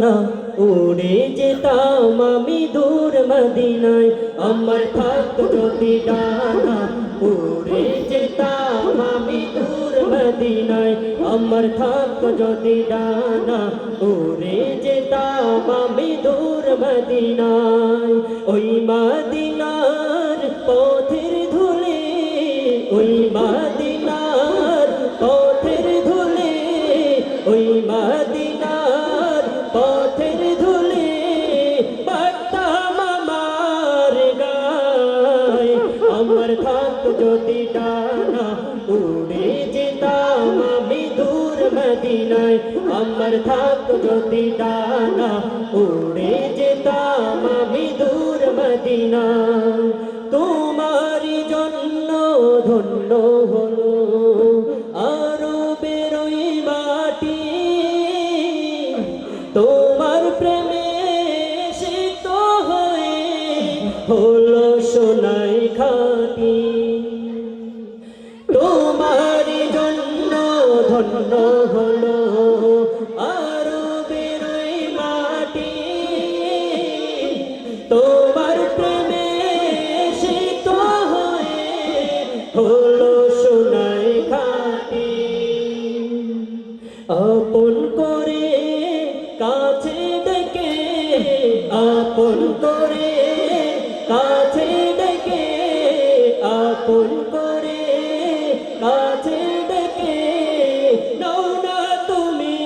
ডানা উড়ে যেতাম আমি দূর মদিনায় আমার থাকতো যদি ডানা উড়ে যেতাম আমি দূর মদিনায় আমার থাকতো যদি ডানা উড়ে যেতাম আমি দূর মদিনায় ওই মদিনার পথের ধুলে ওই মদিনার পথের ধুলে ওই মদিনার পথের ধুলে পাড়তাম আমার গায় আমার থাকতো যদি ডানা উড়ে যেতাম আমি দূর মদিনায় আমার থাকতো যদি ডানা উড়ে যেতাম আমি দূর মদিনায় তোমারই জন্য ধন্য হলো আরো বেরোই মাটি তোমার প্রেমে সিক্ত হয়ে হলো সোনাই খাঁটি তোমারই জন্য ধন্য হলো আরো বেরোই মাটি তোমার প্রেমে সিক্ত হয়ে হলো সোনাই খাঁটি আপন করে কাছে ডেকে আপন করে কাছে ডেকে আপন করে কাছে ডেকে নাও না তুমি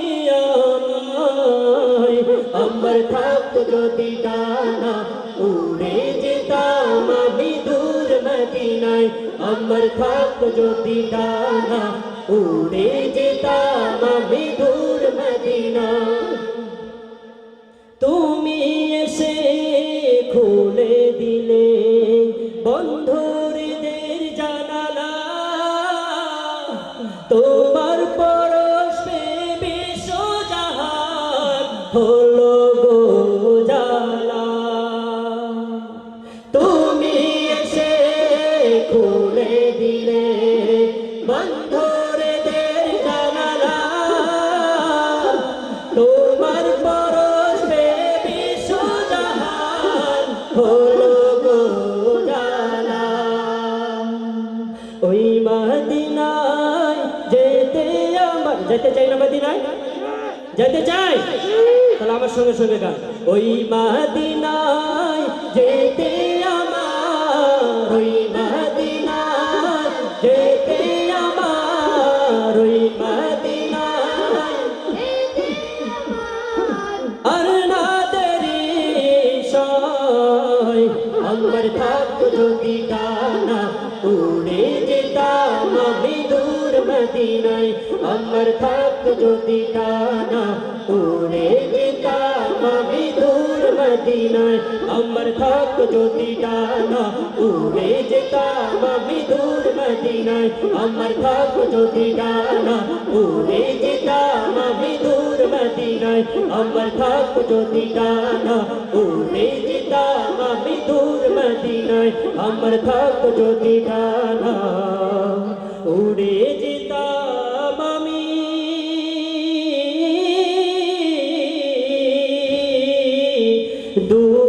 আমায় আমার থাকতো যদি ডানা উড়ে যেতাম আমি দূর মদিনায় আমার থাকতো যদি ডানা উড়ে যেতাম আমি দূর মদিনায় তুমি এসে খুলে দিলে বন্ধুরদের জানালা তোমার পরশে বিশ্বজাহান হলো গো জালা তুমি এসে খুলে দিলে বন্ধুরদের জানালা তোমার পরশে বিশ্বজাহান হলো গো জালা ওই মদিনায় যেতে আমার যেতে চাই না মদিনায় যেতে চাই তাহলে আমার সঙ্গে সঙ্গে গান ওই মদিনায় যেতে আমার ওই মদিনায় যেতে আমার ওই মদিনায় আর না দেরি সয় আমার থাকতো যদি ডানা উড়ে যেতাম আমি দূর মদিনায় আমার থাকতো যদি ডানা উড়ে যেতাম আমি দূর মদিনায় আমার থাকতো যদি ডানা উড়ে যেতাম আমি দূর মদিনায় আমার থাকতো যদি ডানা উড়ে যেতাম আমি দূর মদিনায় আমার থাকতো যদি ডানা উড়ে যেতাম আমি দূর মদিনায় আমার থাকতো যদি ডানা উড়ে যেতাম আমি দূর